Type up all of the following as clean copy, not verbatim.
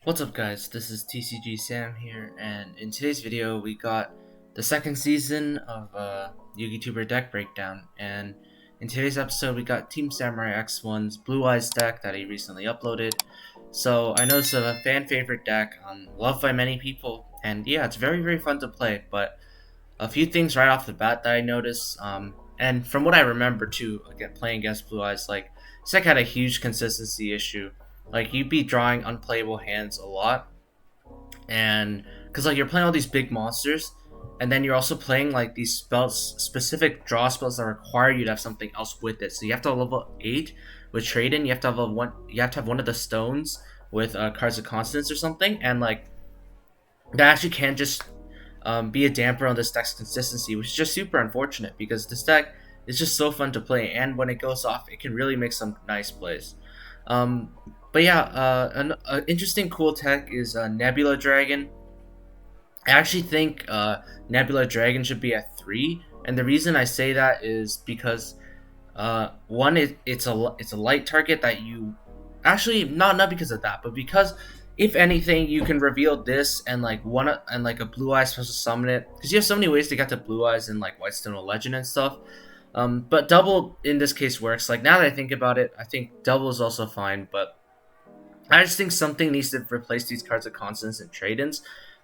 What's up guys, this is TCG Sam here, and in today's video we got the second season of yugituber deck breakdown, and in today's episode we got TeamSamuraiX1's Blue Eyes deck that he recently uploaded. So I know it's a fan favorite deck, loved by many people, and yeah, it's very fun to play, but a few things right off the bat that I noticed, and from what I remember too, again, playing against Blue Eyes, like this deck had a huge consistency issue. Like you'd be drawing unplayable hands a lot, and because like you're playing all these big monsters, and then you're also playing like these spells, specific draw spells that require you to have something else with it. So you have to have level 8 with trade in. You have to have You have to have one of the stones with cards of constants or something, and like that actually can just be a damper on this deck's consistency, which is just super unfortunate because this deck is just so fun to play, and when it goes off, it can really make some nice plays. Um, but yeah, an interesting cool tech is Nebula Dragon. I actually think Nebula Dragon should be at 3, and the reason I say that is because one, it's a light target that you actually not because of that, but because if anything, you can reveal this and like a Blue Eyes special summon it, because you have so many ways to get to Blue Eyes in like Whitestone Legend and stuff. But double in this case works. Like now that I think about it, I think double is also fine, but I just think something needs to replace these cards of constants and trade-ins.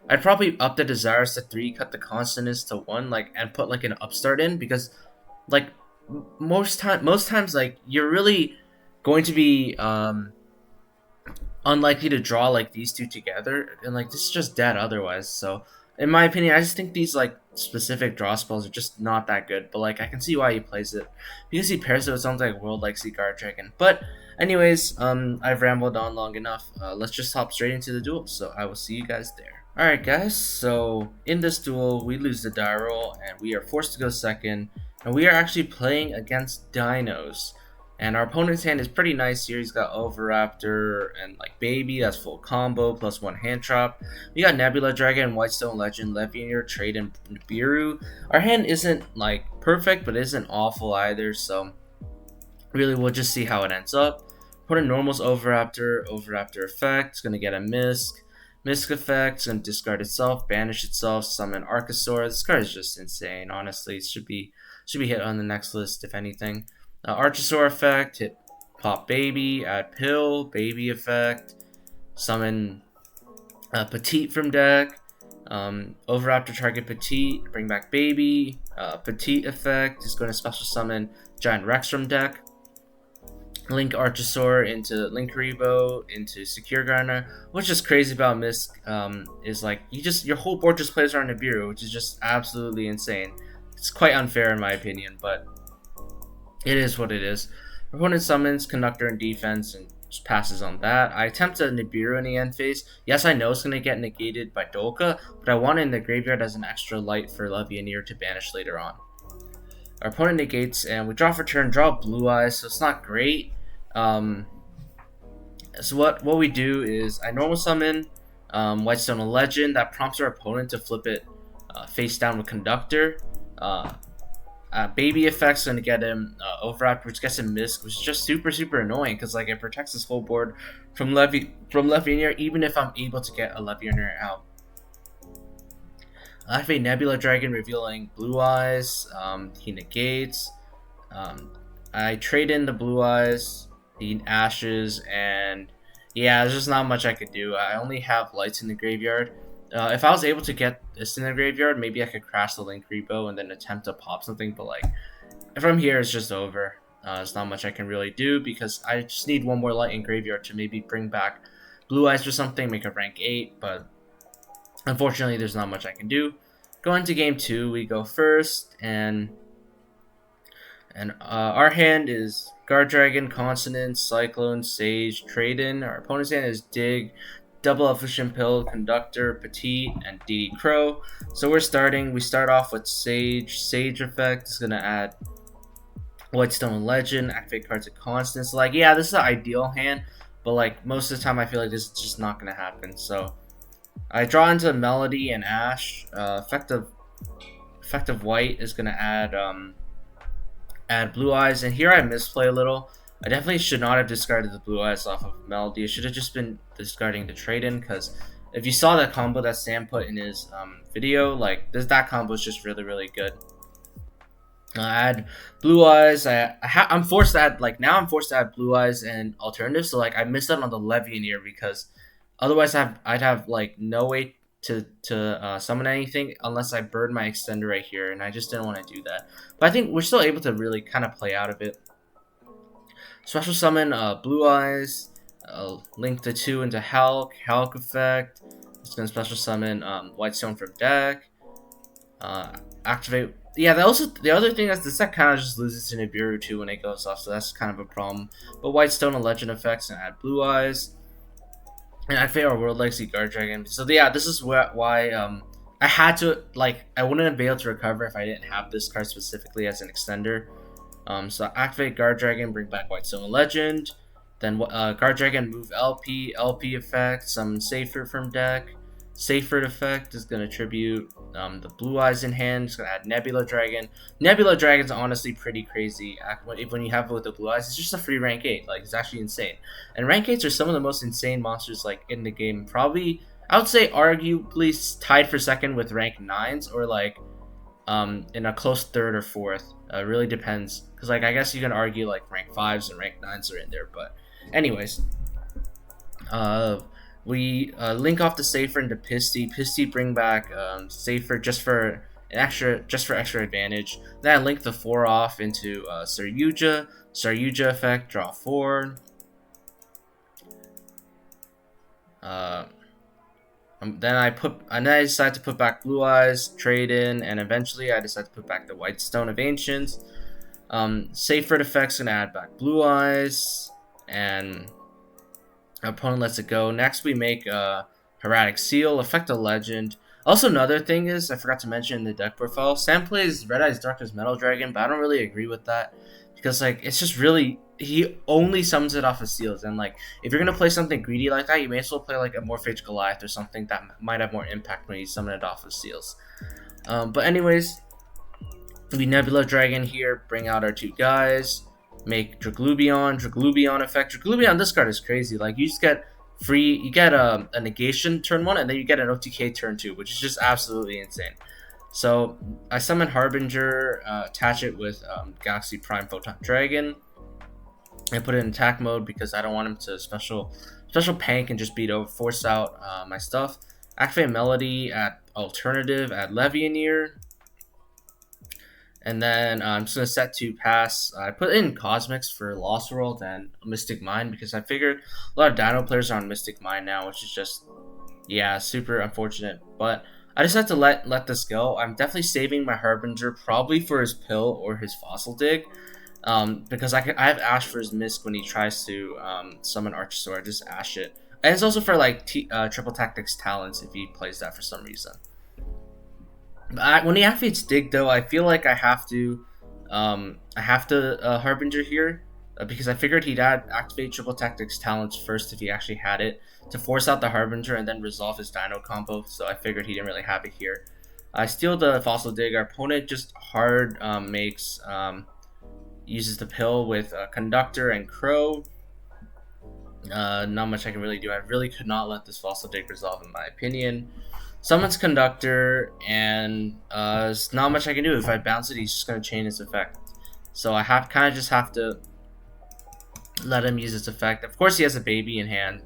I'd probably up the Desires to 3, cut the constants to 1, like, and put like an upstart in, because like most times like you're really going to be unlikely to draw like these two together, and like this is just dead otherwise. So in my opinion, I just think these like specific draw spells are just not that good, but like I can see why he plays it because he pairs it with something like World Legacy Guard Dragon. But anyways, I've rambled on long enough. Let's just hop straight into the duel. So I will see you guys there. Alright guys, so in this duel we lose the die roll and we are forced to go second, and we are actually playing against dinos. And our opponent's hand is pretty nice here. He's got Overraptor and like Baby, that's full combo, plus 1 hand trap. We got Nebula Dragon, Whitestone Legend, Levianeer, Trade, and Nibiru. Our hand isn't like perfect, but isn't awful either, so really we'll just see how it ends up. Put a normal's Overraptor effect, it's gonna get a Misk effect, it's gonna discard itself, banish itself, summon Archosaur. This card is just insane, honestly. It should be hit on the next list if anything. Archosaur effect, hit pop Baby, add Pill, Baby effect, summon Petite from deck, Overraptor target Petite, bring back Baby, Petite effect is going to special summon Giant Rex from deck, link Archosaur into Linkuriboh into Secure Gardener. What's just crazy about Misk is like your whole board just plays around Nibiru, which is just absolutely insane. It's quite unfair in my opinion, but it is what it is. Opponent summons Conductor in defense and just passes on that. I attempt a Nibiru in the end phase. Yes, I know it's going to get negated by Dolka, but I want it in the graveyard as an extra light for Levianeer to banish later on. Our opponent negates, and we draw for turn, draw Blue Eyes, so it's not great. So what we do is I normal summon Whitestone Legend. That prompts our opponent to flip it face down with Conductor. Baby effect's gonna get him Overraptor, which gets him Misk, which is just super annoying because like it protects his whole board from Levianeer, even if I'm able to get a Levianeer out. I have a Nebula Dragon revealing Blue Eyes. He negates. I trade in the Blue Eyes, the Ashes, and yeah, there's just not much I could do. I only have lights in the graveyard. If I was able to get this in the graveyard, maybe I could crash the Linkuriboh and then attempt to pop something, but like, from here it's just over. There's not much I can really do because I just need one more light in graveyard to maybe bring back Blue Eyes or something, make a rank 8, but unfortunately there's not much I can do. Going to game 2, we go first, and our hand is Guard Dragon, Consonant, Cyclone, Sage, Trade-in. Our opponent's hand is Dig, Double Evolution Pill, Conductor, Petite, and DD Crow. So we start off with Sage. Sage effect is going to add Whitestone Legend, activate cards of constants. So like, yeah, this is an ideal hand, but like most of the time I feel like this is just not going to happen. So I draw into Melody and Ash. Effective White is going to add Blue Eyes, and here I misplay a little. I definitely should not have discarded the Blue Eyes off of Melody. I should have just been discarding the trade-in, because if you saw that combo that Sam put in his video, like that combo is just really, really good. I had Blue Eyes. I'm forced to add, like, now I'm forced to add Blue Eyes and alternatives. So like I missed out on the Levianeer, because otherwise I'd have like no way to summon anything unless I burn my extender right here, and I just didn't want to do that. But I think we're still able to really kind of play out of it. Special summon Blue Eyes, link the 2 into Hulk effect. It's gonna special summon Whitestone from deck. Activate. Yeah, the other thing is this deck kind of just loses to Nibiru too when it goes off, so that's kind of a problem. But Whitestone and Legend effects, and add Blue Eyes, and activate our World Legacy Guard Dragon. So yeah, this is why I had to, like, I wouldn't be able to recover if I didn't have this card specifically as an extender. So activate Guard Dragon, bring back Whitestone Legend, then Guard Dragon, move LP effect, summon Safer from deck. Safer effect is going to tribute the Blue Eyes in hand. It's going to add Nebula Dragon. Nebula Dragon's honestly pretty crazy when you have it with the Blue Eyes. It's just a free rank 8. Like, it's actually insane. And rank 8s are some of the most insane monsters, like, in the game. Probably, I would say, arguably tied for second with rank 9s, or like in a close third or fourth. It really depends, because like I guess you can argue like rank 5s and rank 9s are in there. But anyways, we link off the Safer into Pisty. Pisty bring back Safer just for extra advantage. Then I link the 4 off into Saryuja. Saryuja effect, draw 4. Then I decide to put back Blue Eyes, trade in, and eventually I decide to put back the Whitestone of Ancients. Safer effects gonna add back Blue Eyes, and our opponent lets it go. Next we make Hieratic Seal, effect a legend. Also, another thing is, I forgot to mention in the deck profile, Sam plays Red Eyes Darkness Metal Dragon, but I don't really agree with that, because like it's just really, he only summons it off of seals, and like if you're gonna play something greedy like that, you may as well play like a Morphage Goliath or something that might have more impact when you summon it off of seals. But anyways, we Nebula Dragon here, bring out our 2 guys, make Draglubion effect. Draglubion, this card is crazy. Like, you just get free, you get a negation turn 1, and then you get an OTK turn 2, which is just absolutely insane. So I summon Harbinger, attach it with Galaxy Prime Photon Dragon. I put it in attack mode because I don't want him to special pank and just force out my stuff. Activate Melody at alternative, add Levianeer. And then I'm just going to set to pass. I put in Cosmics for Lost World and Mystic Mine, because I figured a lot of Dino players are on Mystic Mine now, which is just, yeah, super unfortunate. But I decided to let this go. I'm definitely saving my Harbinger probably for his Pill or his Fossil Dig, because I have Ash for his Misk when he tries to summon Archosaur. I just Ash it. And it's also for like Triple Tactics Talents if he plays that for some reason. When he activates Dig, though, I feel like I have to Harbinger here, because I figured he'd activate Triple Tactics Talents first if he actually had it, to force out the Harbinger and then resolve his Dino combo. So I figured he didn't really have it here. I steal the Fossil Dig. Our opponent just hard uses the Pill with Conductor and Crow. Not much I can really do. I really could not let this Fossil Dig resolve, in my opinion. Summons Conductor, and there's not much I can do. If I bounce it, he's just going to chain its effect. So I just have to let him use its effect. Of course, he has a baby in hand.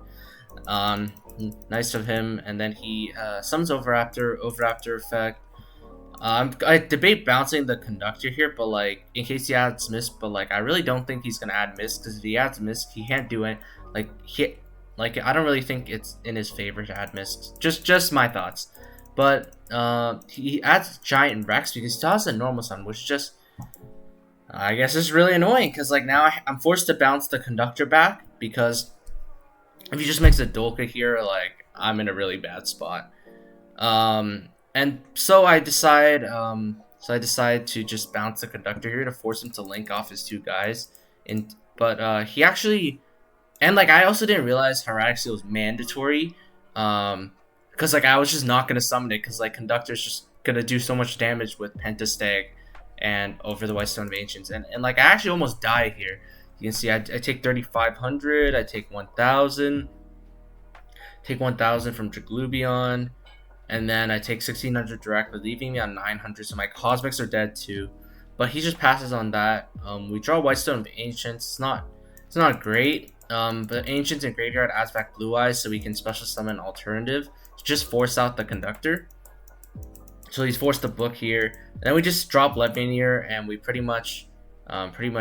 Nice of him. And then he summons Overraptor effect. I debate bouncing the Conductor here, but like in case he adds Mist. But like I really don't think he's going to add Mist, because if he adds Mist, he can't do it. Like I don't really think it's in his favor to add Mists. Just my thoughts. But he adds Giant Rex because he still has a normal summon, which is just, I guess, is really annoying, because like now I'm forced to bounce the Conductor back, because if he just makes a Dolka here, like I'm in a really bad spot. And so I decide to just bounce the Conductor here to force him to link off his 2 guys. But he actually. And like I also didn't realize Hieratic Seal was mandatory, because like I was just not gonna summon it, because like Conductor's just gonna do so much damage with Pentastag and over the Whitestone of Ancients, and like I actually almost died here. You can see I take 3,500, I take 1,000, take 1,000 from Draglubion, and then I take 1,600 directly, leaving me on 900. So my Cosmics are dead too, but he just passes on that. We draw Whitestone of Ancients. It's not great. But Ancients in graveyard adds back Blue Eyes, so we can special summon Alternative to just force out the Conductor. So he's forced to book here. And then we just drop Ledmanier, and we pretty much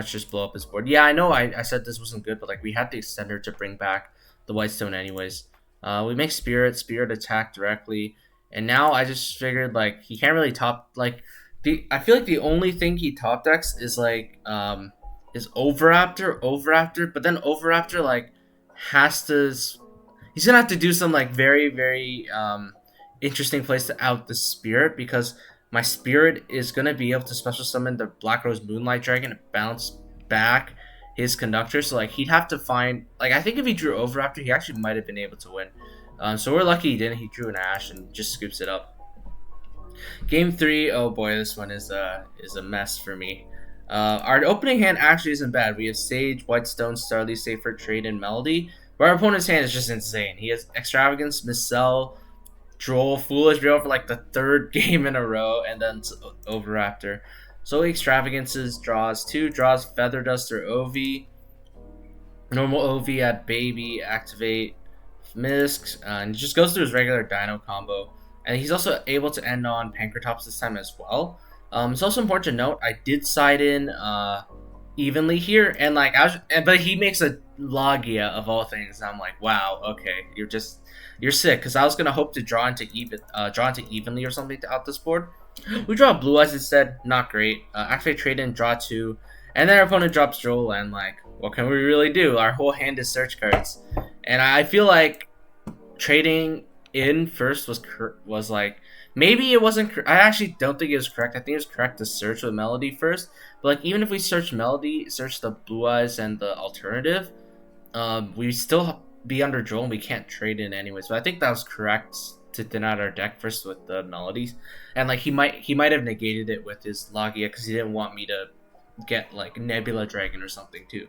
just blow up his board. Yeah, I know I said this wasn't good, but like we had the extender to bring back the Whitestone anyways. We make Spirit attack directly, and now I just figured like he can't really top like I feel like the only thing he top decks is like is Overraptor, but then Overraptor like has to he's gonna have to do some like very interesting place to out the Spirit, because my Spirit is gonna be able to special summon the Black Rose Moonlight Dragon and bounce back his Conductor. So like he'd have to find like I think if he drew Overraptor, he actually might have been able to win. So we're lucky he didn't. He drew an Ash and just scoops it up. Game 3, oh boy, this one is a mess for me. Our opening hand actually isn't bad. We have Sage, Whitestone, Starly, Safer, Trade, and Melody. But our opponent's hand is just insane. He has Extravagance, Miscel, Droll, Foolish Drill for like the 3rd game in a row, and then Overraptor. So Extravagances draws 2, draws Feather Duster Ovi, normal Ovi at Baby, activate Misc, and he just goes through his regular Dino combo. And he's also able to end on Pankratops this time as well. It's also important to note I did side in evenly here, and like but he makes a Logia of all things. And I'm like, wow, okay, you're sick, because I was gonna hope to draw into evenly or something to out this board. We draw Blue Eyes instead, not great. Activate Trade in, draw 2, and then our opponent drops Droll, and like, what can we really do? Our whole hand is search cards, and I feel like trading in first was like, maybe it wasn't. I actually don't think it was correct. I think it was correct to search with Melody first. But like, even if we search Melody, search the Blue Eyes and the Alternative, we still be under Droll and we can't trade in anyways. But I think that was correct to thin out our deck first with the Melodies, and like he might have negated it with his Logia because he didn't want me to get like Nebula Dragon or something too.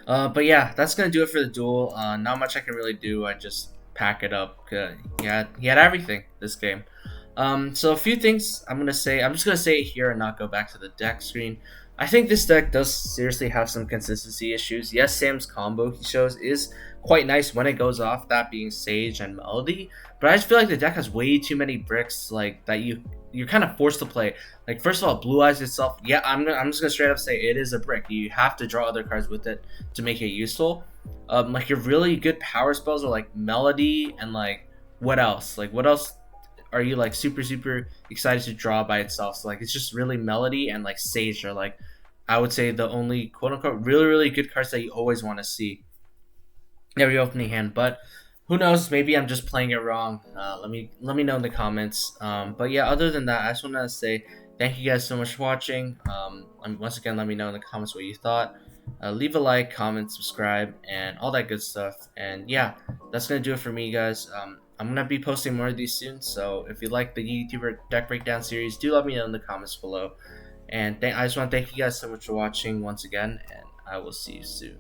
But yeah, that's gonna do it for the duel. Not much I can really do. I just pack it up. He had everything this game. So a few things I'm just gonna say it here and not go back to the deck screen. I think this deck does seriously have some consistency issues. Yes, Sam's combo he shows is quite nice when it goes off, that being Sage and Melody, but I just feel like the deck has way too many bricks like that you're kind of forced to play. Like, first of all, Blue Eyes itself, yeah, I'm just gonna straight up say it is a brick. You have to draw other cards with it to make it useful. Like your really good power spells are like Melody and like what else? Like what else are you like super excited to draw by itself? So like it's just really Melody and like Sage are like, I would say, the only quote unquote really good cards that you always want to see every opening hand. But who knows? Maybe I'm just playing it wrong. Let me know in the comments. But yeah, other than that, I just want to say thank you guys so much for watching. Once again, let me know in the comments what you thought. Leave a like, comment, subscribe, and all that good stuff. And yeah, that's gonna do it for me, guys. I'm gonna be posting more of these soon, so if you like the YouTuber deck breakdown series, do let me know in the comments below. And I just want to thank you guys so much for watching once again, and I will see you soon.